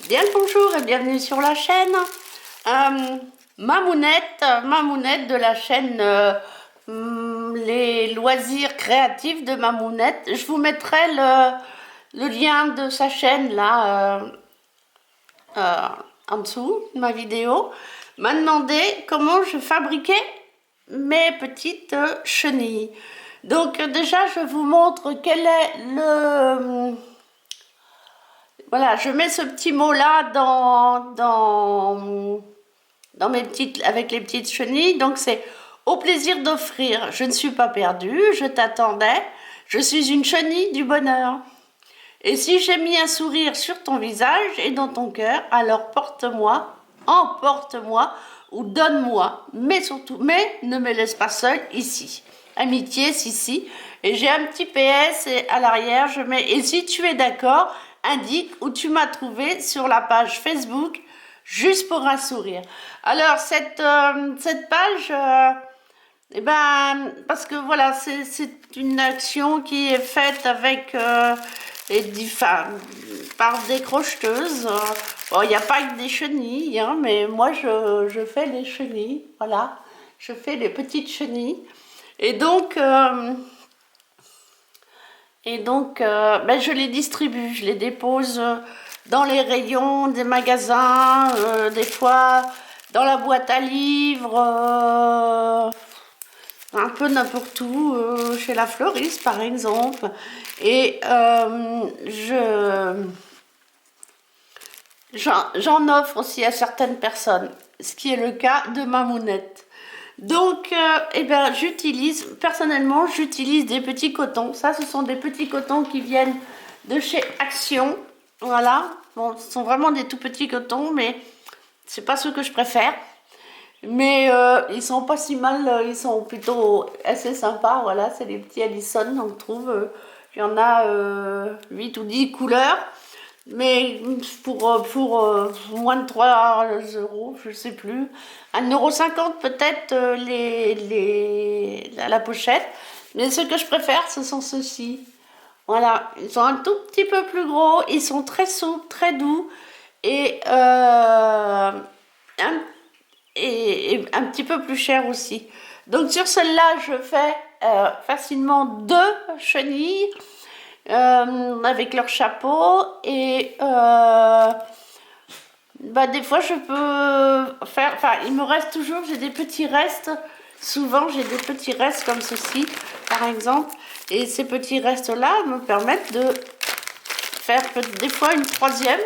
Bien le bonjour et bienvenue sur la chaîne. Mamounette de la chaîne Les Loisirs Créatifs de Mamounette. Je vous mettrai le lien de sa chaîne là en dessous de ma vidéo. M'a demandé comment je fabriquais mes petites chenilles. Donc déjà je vous montre quel est le... Voilà, je mets ce petit mot là dans mes petites, avec les petites chenilles. Donc c'est au plaisir d'offrir. Je ne suis pas perdue, je t'attendais. Je suis une chenille du bonheur. Et si j'ai mis un sourire sur ton visage et dans ton cœur, alors porte-moi, emporte-moi ou donne-moi. Mais surtout, mais ne me laisse pas seule ici. Amitié, si. Et j'ai un petit PS et à l'arrière, je mets. Et si tu es d'accord, indique où tu m'as trouvé sur la page Facebook, juste pour un sourire. Alors, cette page, eh ben, parce que voilà, c'est une action qui est faite avec par des crocheteuses. Bon, il n'y a pas que des chenilles, hein, mais moi, je fais les chenilles, voilà. Je fais les petites chenilles. Et donc... ben, je les distribue, je les dépose dans les rayons des magasins, des fois dans la boîte à livres, un peu n'importe où, chez la fleuriste par exemple. Et j'en offre aussi à certaines personnes, ce qui est le cas de Mamounette. Donc, eh ben, personnellement, j'utilise des petits cotons. Ça, ce sont des petits cotons qui viennent de chez Action. Voilà. Bon, ce sont vraiment des tout petits cotons, mais c'est pas ceux que je préfère. Mais ils sont pas si mal, ils sont plutôt assez sympas. Voilà, c'est les petits Allison, on trouve. Il y en a 8 ou 10 couleurs. Mais pour moins de 3 euros, je sais plus, 1,50 € peut-être la pochette. Mais ce que je préfère, ce sont ceux-ci. Voilà, ils sont un tout petit peu plus gros, ils sont très souples, très doux et, et un petit peu plus chers aussi. Donc sur celle-là, je fais facilement 2 chenilles. Avec leur chapeau et bah, des fois je peux faire, enfin il me reste toujours, j'ai des petits restes, souvent j'ai des petits restes comme ceci par exemple, et ces petits restes là me permettent de faire des fois une troisième,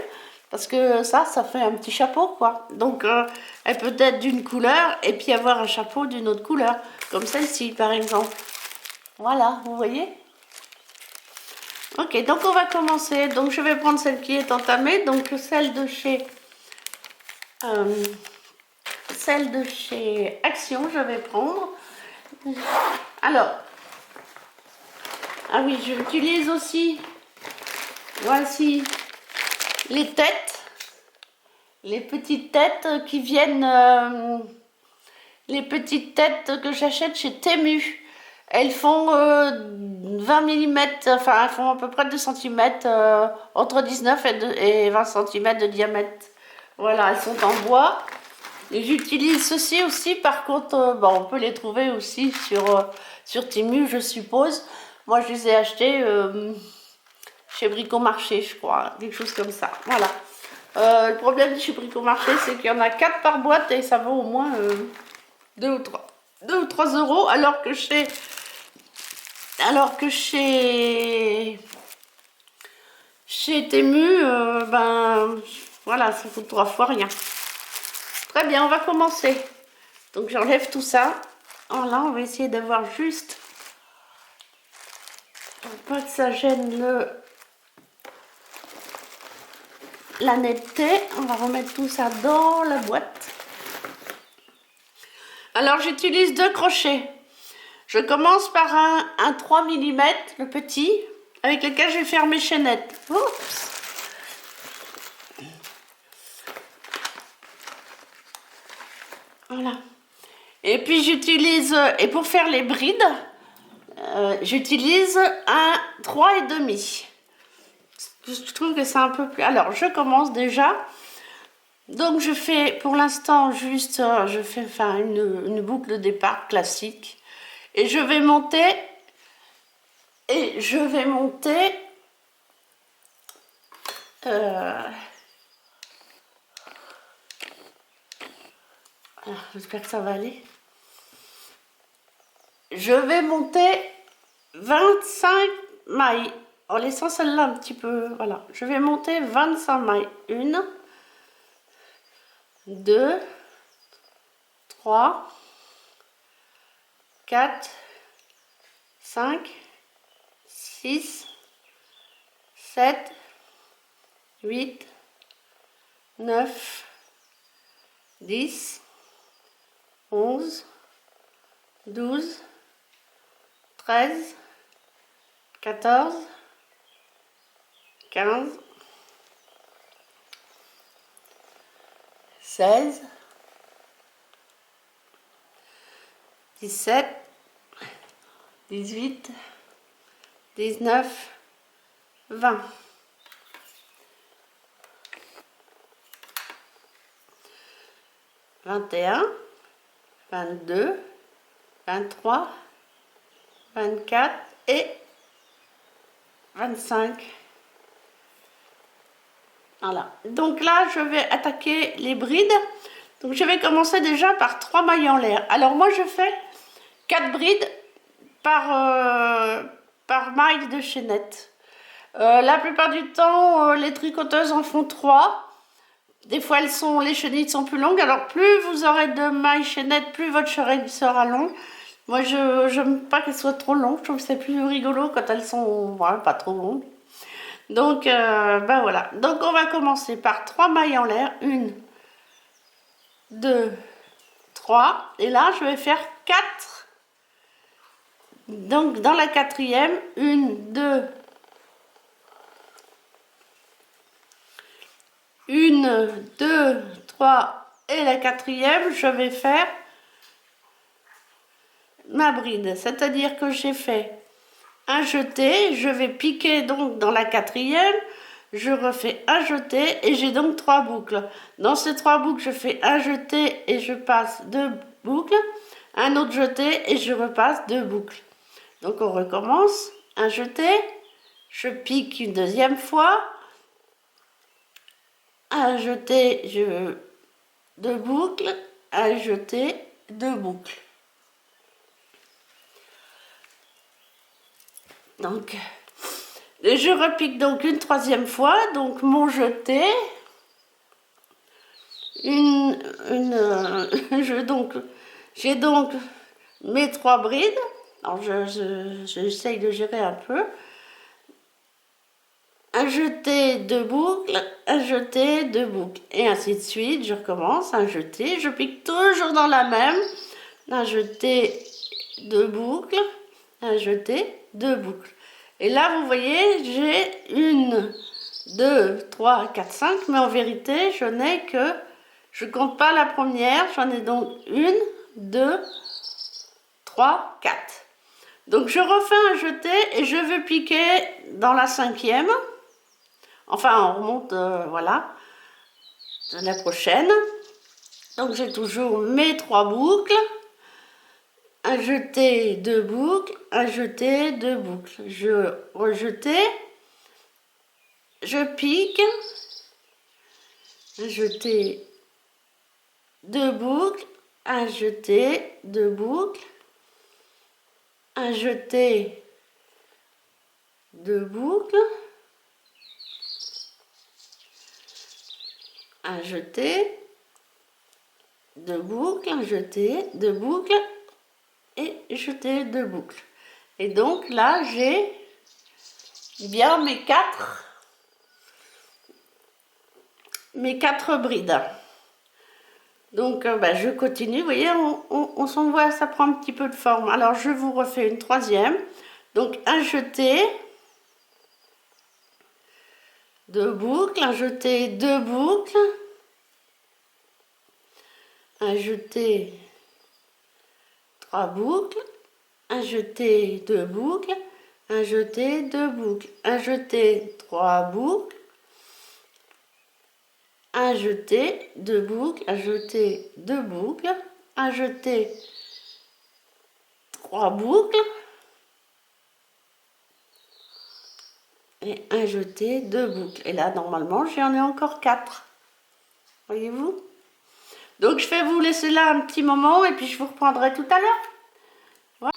parce que ça fait un petit chapeau quoi. Donc elle peut être d'une couleur et puis avoir un chapeau d'une autre couleur, comme celle-ci par exemple. Voilà, vous voyez. Ok, donc on va commencer. Donc je vais prendre celle qui est entamée, donc euh, celle de chez Action, je vais prendre. Alors, ah oui, j'utilise aussi, voici les têtes, les petites têtes qui viennent, les petites têtes que j'achète chez Temu. Elles font 20 mm, enfin elles font à peu près 2 cm, entre 19 et 20 cm de diamètre. Voilà, elles sont en bois. Et j'utilise ceci aussi, par contre, bon, on peut les trouver aussi sur Temu, je suppose. Moi, je les ai achetés chez Bricomarché, je crois, quelque chose comme ça. Voilà. Le problème chez Bricomarché, c'est qu'il y en a 4 par boîte et ça vaut au moins 2 ou 3, 2 ou 3 euros, alors que chez Temu, ben voilà, ça coûte 3 fois rien. Très bien, on va commencer. Donc j'enlève tout ça. Voilà, on va essayer d'avoir juste, pour pas que ça gêne la netteté. On va remettre tout ça dans la boîte. Alors j'utilise 2 crochets. Je commence par un 3 mm, le petit, avec lequel je vais faire mes chaînettes. Oups. Voilà. Et puis j'utilise, et pour faire les brides, j'utilise un 3,5. je trouve que c'est un peu plus... Alors, je commence déjà. Donc, je fais pour l'instant juste, je fais enfin, une boucle de départ classique. Et je vais monter... Et je vais monter... j'espère que ça va aller. Je vais monter 25 mailles en laissant celle-là un petit peu, voilà. Je vais monter 25 mailles. 1, 2, 3, 4, 5, 6, 7, 8, 9, 10, 11, 12, 13, 14, 15, 16, 17, 18, 19, 20. 21, 22, 23, 24 et 25. Voilà. Donc là, je vais attaquer les brides. Donc je vais commencer déjà par 3 mailles en l'air. Alors moi, je fais 4 brides par maille de chaînette. La plupart du temps, les tricoteuses en font 3. Des fois, les chenilles sont plus longues. Alors, plus vous aurez de mailles chaînettes, plus votre chenille sera longue. Moi, je n'aime pas qu'elles soient trop longues. Je trouve que c'est plus rigolo quand elles sont voilà, pas trop longues. Donc, ben voilà. Donc, on va commencer par 3 mailles en l'air. 1, 2, 3. Et là, je vais faire 4. Donc, dans la quatrième, 1, 2, 1, 2, 3 et la quatrième, je vais faire ma bride. C'est-à-dire que j'ai fait un jeté, je vais piquer donc dans la quatrième, je refais un jeté et j'ai donc 3 boucles. Dans ces 3 boucles, je fais un jeté et je passe 2 boucles, un autre jeté et je repasse 2 boucles. Donc on recommence, un jeté, je pique une deuxième fois, un jeté, 2 boucles, un jeté, 2 boucles. Donc, je repique donc une troisième fois, donc mon jeté, j'ai donc mes 3 brides, alors j'essaye de gérer un peu, un jeté, 2 boucles, un jeté, 2 boucles, et ainsi de suite, je recommence, un jeté, je pique toujours dans la même, un jeté, 2 boucles, un jeté, 2 boucles. Et là, vous voyez, j'ai 1, 2, 3, 4, 5, mais en vérité, je n'ai que, je ne compte pas la première, j'en ai donc 1, 2, 3, 4. Donc, je refais un jeté et je vais piquer dans la cinquième. Enfin, on remonte, voilà, de la prochaine. Donc, j'ai toujours mes 3 boucles. Un jeté, 2 boucles, un jeté, 2 boucles. Je rejeté, je pique, un jeté, 2 boucles, un jeté, 2 boucles, un jeté, 2 boucles, un jeté, 2 boucles, un jeté, 2 boucles et jeté, 2 boucles. Et donc là, j'ai bien mes 4 brides. Donc je continue, vous voyez, on s'en voit, ça prend un petit peu de forme. Alors je vous refais une troisième. Donc un jeté, 2 boucles, un jeté, 2 boucles, un jeté, 3 boucles, un jeté, 2 boucles, un jeté, 2 boucles, un jeté, 3 boucles, un jeté, 2 boucles, un jeté, 2 boucles, un jeté, 3 boucles, et un jeté, 2 boucles. Et là, normalement, j'en ai encore 4. Voyez-vous? Donc, je vais vous laisser là un petit moment et puis je vous reprendrai tout à l'heure. Voilà.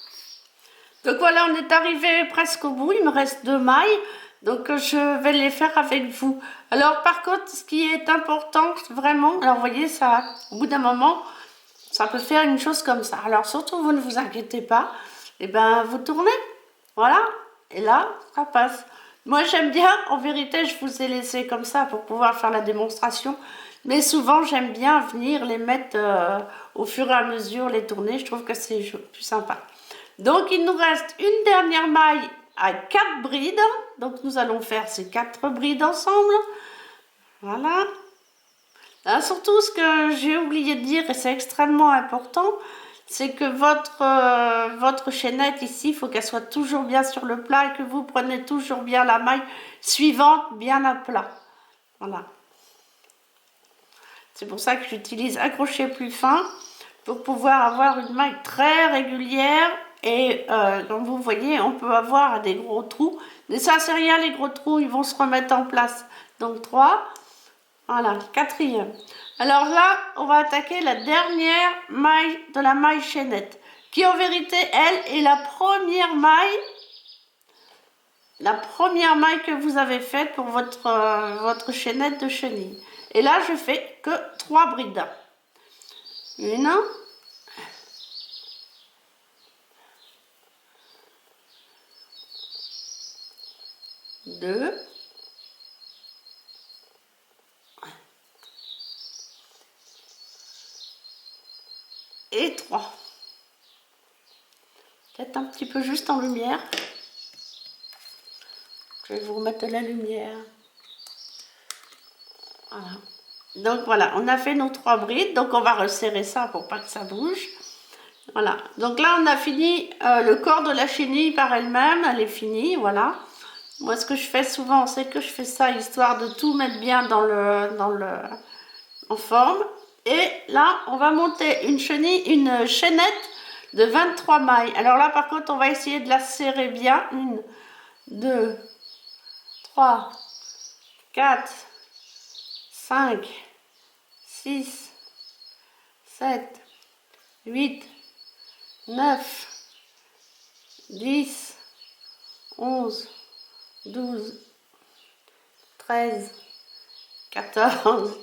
Donc voilà, on est arrivé presque au bout. Il me reste 2 mailles. Donc, je vais les faire avec vous. Alors, par contre, ce qui est important, vraiment, alors vous voyez, ça, au bout d'un moment, ça peut faire une chose comme ça. Alors, surtout, vous ne vous inquiétez pas. Et ben, vous tournez. Voilà. Et là, ça passe. Moi, j'aime bien, en vérité, je vous ai laissé comme ça pour pouvoir faire la démonstration. Mais souvent, j'aime bien venir les mettre au fur et à mesure, les tourner. Je trouve que c'est plus sympa. Donc, il nous reste une dernière maille à 4 brides. Donc, nous allons faire ces 4 brides ensemble. Voilà. Là, surtout, ce que j'ai oublié de dire, et c'est extrêmement important, c'est que votre chaînette ici, il faut qu'elle soit toujours bien sur le plat et que vous prenez toujours bien la maille suivante bien à plat. Voilà. C'est pour ça que j'utilise un crochet plus fin pour pouvoir avoir une maille très régulière. Et comme vous voyez, on peut avoir des gros trous. Mais ça, c'est rien, les gros trous, ils vont se remettre en place. Donc 3, voilà, 4e. Alors là, on va attaquer la dernière maille de la maille chaînette, qui en vérité, elle, est la première maille que vous avez faite pour votre chaînette de chenille. Et là, je fais que 3 brides. 1, 2, et 3. Peut-être un petit peu juste en lumière. Je vais vous remettre la lumière. Voilà. Donc voilà, on a fait nos 3 brides. Donc on va resserrer ça pour pas que ça bouge. Voilà. Donc là, on a fini le corps de la chenille par elle-même. Elle est finie, voilà. Moi, ce que je fais souvent, c'est que je fais ça histoire de tout mettre bien en forme. Et là, on va monter une chaînette de 23 mailles. Alors là, par contre, on va essayer de la serrer bien. 1, 2, 3, 4, 5, 6, 7, 8, 9, 10, 11, 12, 13, 14,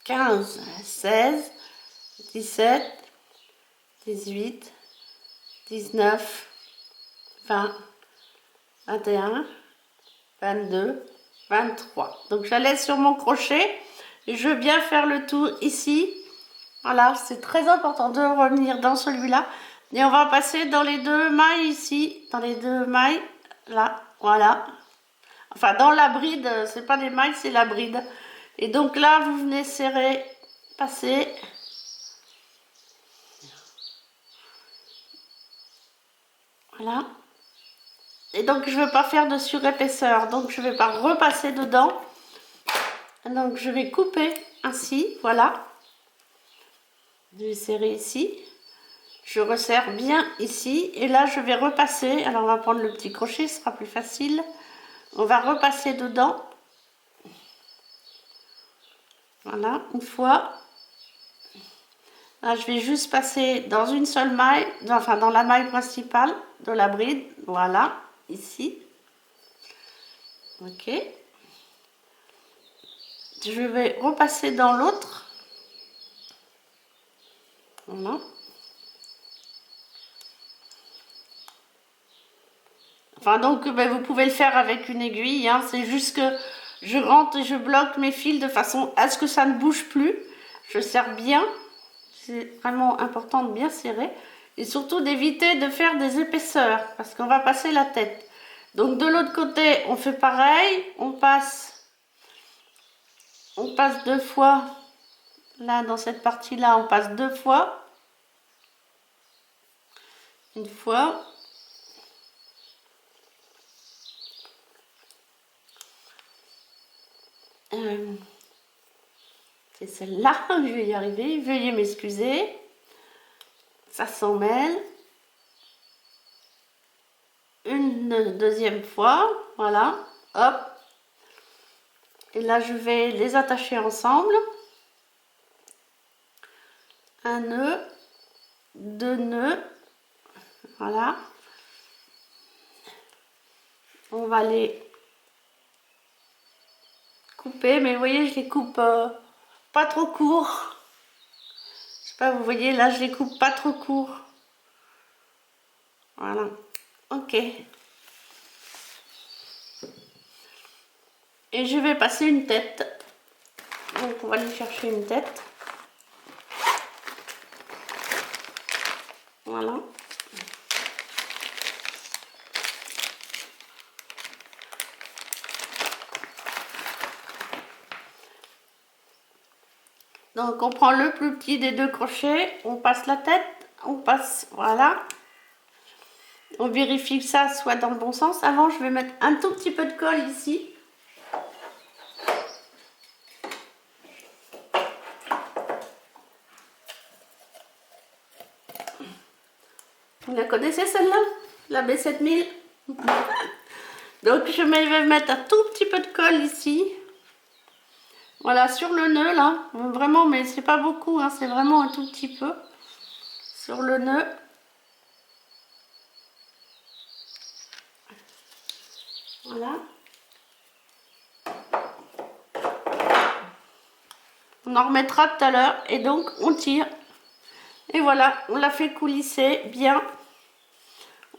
15, 16, 17, 18, 19, 20, 21, 22, 23. Donc je la laisse sur mon crochet et je viens faire le tour ici. Voilà, c'est très important de revenir dans celui-là. Et on va passer dans les 2 mailles ici, dans les 2 mailles, là, voilà. Enfin, dans la bride, c'est pas les mailles, c'est la bride. Et donc là, vous venez serrer, passer. Voilà. Et donc, je ne veux pas faire de surépaisseur, donc je ne vais pas repasser dedans. Donc, je vais couper ainsi, voilà. Je vais serrer ici. Je resserre bien ici. Et là, je vais repasser. Alors, on va prendre le petit crochet, ce sera plus facile. On va repasser dedans. Voilà, une fois. Là, je vais juste passer dans une seule maille, enfin dans la maille principale de la bride. Voilà, ici. Ok. Je vais repasser dans l'autre. Voilà. Enfin donc, ben, vous pouvez le faire avec une aiguille. Hein. C'est juste que je rentre et je bloque mes fils de façon à ce que ça ne bouge plus. Je serre bien. C'est vraiment important de bien serrer. Et surtout d'éviter de faire des épaisseurs. Parce qu'on va passer la tête. Donc de l'autre côté, on fait pareil. On passe 2 fois. Là, dans cette partie-là, on passe 2 fois. une fois. C'est celle-là, je vais y arriver, veuillez m'excuser. Ça s'en mêle. Une deuxième fois, voilà, hop. Et là, je vais les attacher ensemble. Un nœud, deux nœuds, voilà. On va les couper, mais vous voyez, je les coupe pas trop court. Je sais pas, vous voyez, là, je les coupe pas trop court. Voilà, ok. Et je vais passer une tête. Donc, on va aller chercher une tête. Voilà. Donc on prend le plus petit des deux crochets, on passe la tête, on passe, voilà. On vérifie que ça soit dans le bon sens. Avant, je vais mettre un tout petit peu de colle ici. Vous la connaissez celle-là? La B7000. Donc je vais mettre un tout petit peu de colle ici. Voilà, sur le nœud là. Vraiment, mais c'est pas beaucoup, hein, c'est vraiment un tout petit peu. Sur le nœud. Voilà. On en remettra tout à l'heure. Et donc on tire. Et voilà, on la fait coulisser bien.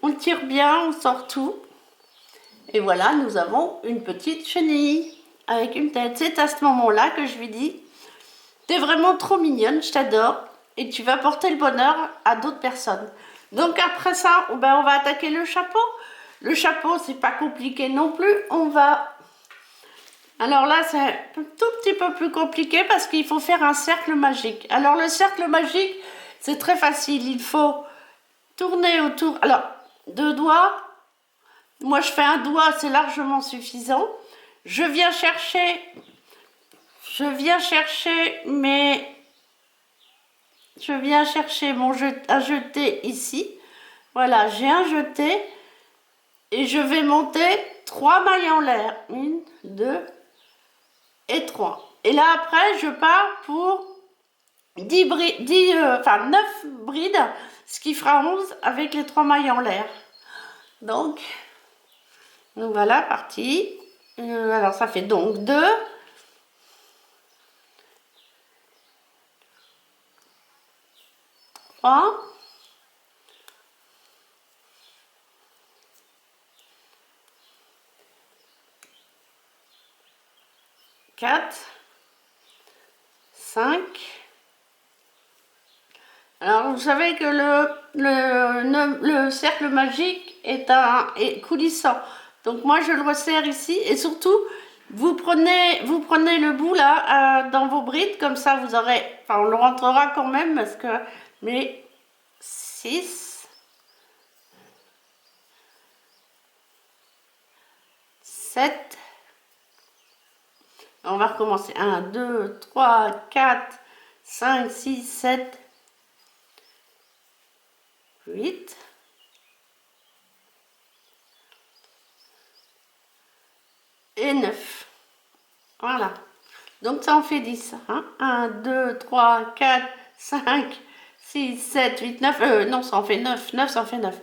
On tire bien, on sort tout. Et voilà, nous avons une petite chenille avec une tête. C'est à ce moment-là que je lui dis, t'es vraiment trop mignonne, je t'adore. Et tu vas porter le bonheur à d'autres personnes. Donc après ça, ben, on va attaquer le chapeau. Le chapeau, c'est pas compliqué non plus. On va... Alors là, c'est un tout petit peu plus compliqué parce qu'il faut faire un cercle magique. Alors le cercle magique, c'est très facile. Il faut tourner autour... Alors, deux doigts. Moi, je fais un doigt, c'est largement suffisant. Je viens chercher mon un jeté ici. Voilà, j'ai un jeté et je vais monter 3 mailles en l'air. 1, 2 et 3. Et là, après, je pars pour 9 brides, ce qui fera 11 avec les 3 mailles en l'air. Donc voilà, parti. Alors, ça fait donc 2. 3. 4. 5. Alors, vous savez que le cercle magique est coulissant. Donc, moi, je le resserre ici. Et surtout, vous prenez le bout, là, dans vos brides. Comme ça, vous aurez... Enfin, on le rentrera quand même, parce que... Mais 6... 7... On va recommencer. 1, 2, 3, 4, 5, 6, 7... 8 et 9. Voilà. Donc ça en fait 10. Hein. 1, 2, 3, 4, 5, 6, 7, 8, 9. Non, ça en fait 9. 9, ça en fait 9.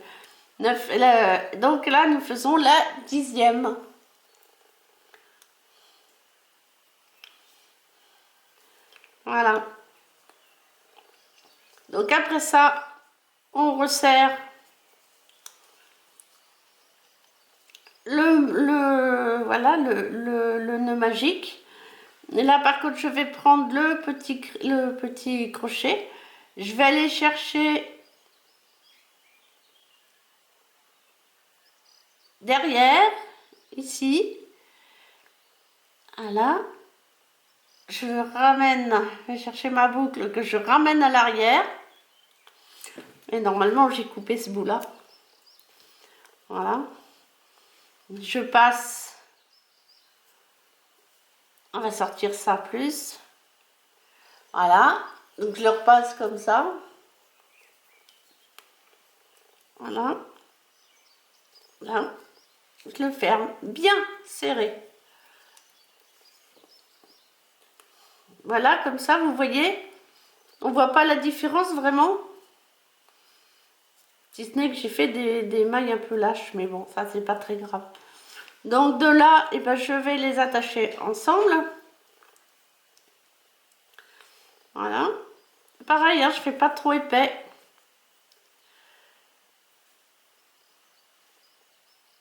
9. Donc là, nous faisons la 10e. Voilà. Donc après ça, on resserre le nœud magique. Et là par contre je vais prendre le petit crochet, je vais aller chercher derrière ici, voilà, je vais chercher ma boucle que je ramène à l'arrière, Et normalement, j'ai coupé ce bout-là. Voilà. Je passe. On va sortir ça plus. Voilà. Donc, je le repasse comme ça. Voilà. Là. Je le ferme bien serré. Voilà, comme ça, vous voyez, on voit pas la différence vraiment. Si ce n'est que j'ai fait des mailles un peu lâches, mais bon, ça c'est pas très grave. Donc de là, eh ben, je vais les attacher ensemble. Voilà. Pareil, hein, je fais pas trop épais.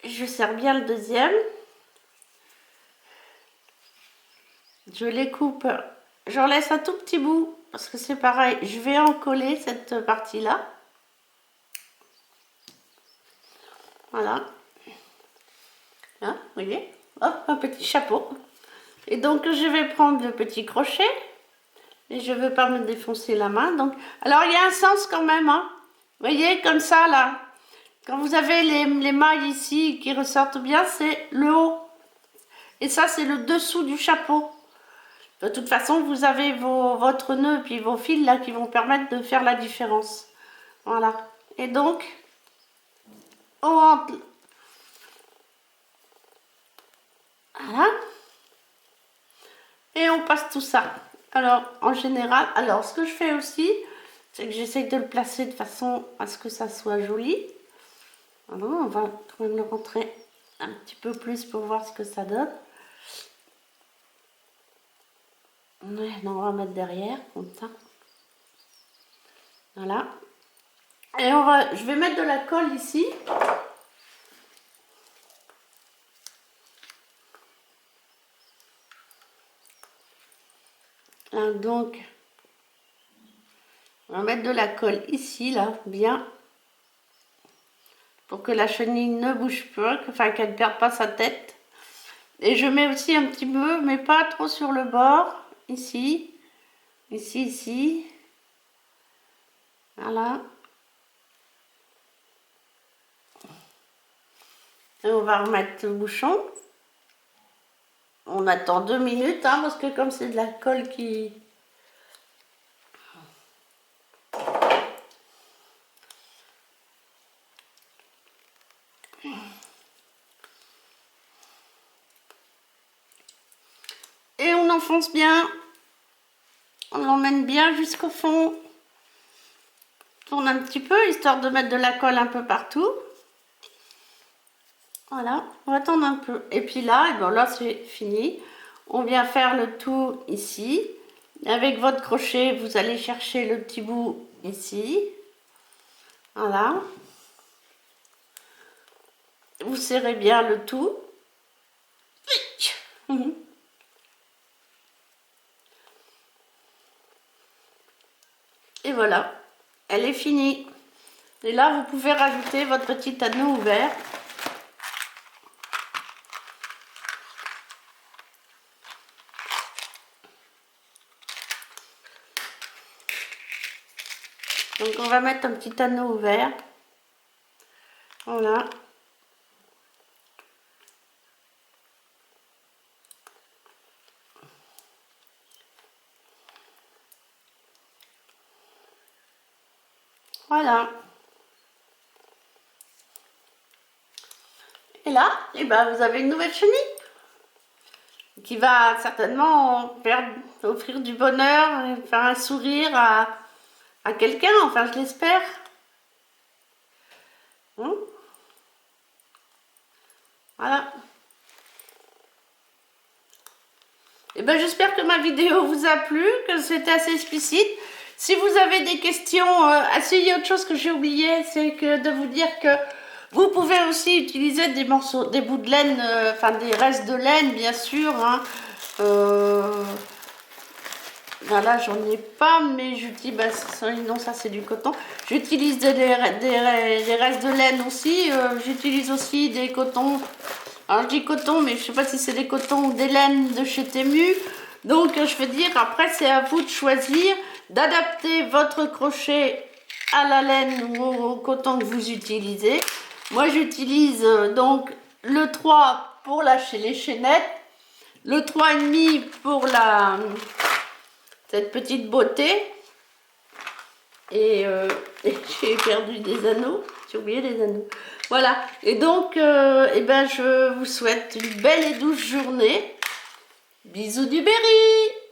Je serre bien le deuxième. Je les coupe. J'en laisse un tout petit bout parce que c'est pareil. Je vais en coller cette partie-là. Voilà. Hein, vous voyez? Hop, un petit chapeau. Et donc, je vais prendre le petit crochet. Et je ne veux pas me défoncer la main. Donc, alors, il y a un sens quand même. Hein. Vous voyez, comme ça, là. Quand vous avez les mailles ici qui ressortent bien, c'est le haut. Et ça, c'est le dessous du chapeau. De toute façon, vous avez votre nœud puis vos fils là qui vont permettre de faire la différence. Voilà. Et donc, on rentre. Voilà. Et on passe tout ça. Alors, en général, alors ce que je fais aussi, c'est que j'essaie de le placer de façon à ce que ça soit joli. Alors, on va quand même le rentrer un petit peu plus pour voir ce que ça donne. Ouais, non, on va mettre derrière, comme ça. Voilà. Et je vais mettre de la colle ici. Là, donc, on va mettre de la colle ici, là, bien. Pour que la chenille ne bouge pas, enfin qu'elle ne perde pas sa tête. Et je mets aussi un petit peu, mais pas trop sur le bord. Ici, ici, ici. Voilà. Et on va remettre le bouchon. On attend 2 minutes, hein, parce que comme c'est de la colle qui... Et on enfonce bien. On l'emmène bien jusqu'au fond. Tourne un petit peu, histoire de mettre de la colle un peu partout. Voilà, on va attendre un peu. Et puis là, et ben là c'est fini. On vient faire le tour ici. Avec votre crochet, vous allez chercher le petit bout ici. Voilà. Vous serrez bien le tout. Et voilà, elle est finie. Et là, vous pouvez rajouter votre petit anneau ouvert. Donc on va mettre un petit anneau ouvert. Voilà. Voilà. Et là, eh ben, vous avez une nouvelle chenille qui va certainement offrir du bonheur, faire un sourire à quelqu'un, enfin je l'espère. Voilà. Et ben j'espère que ma vidéo vous a plu, que c'était assez explicite. Si vous avez des questions, il y a autre chose que j'ai oublié, c'est que de vous dire que vous pouvez aussi utiliser des morceaux, des bouts de laine, enfin des restes de laine bien sûr. Hein. Voilà, j'en ai pas, mais j'utilise, non ça c'est du coton. J'utilise des restes de laine aussi, j'utilise aussi des cotons. Alors je dis coton, mais je sais pas si c'est des cotons ou des laines de chez Temu. Donc je veux dire, après c'est à vous de choisir, d'adapter votre crochet à la laine ou au coton que vous utilisez. Moi j'utilise donc le 3 pour lâcher les chaînettes, le 3,5 pour cette petite beauté. Et j'ai perdu des anneaux, j'ai oublié les anneaux. Voilà, et donc eh ben, je vous souhaite une belle et douce journée. Bisous du Berry.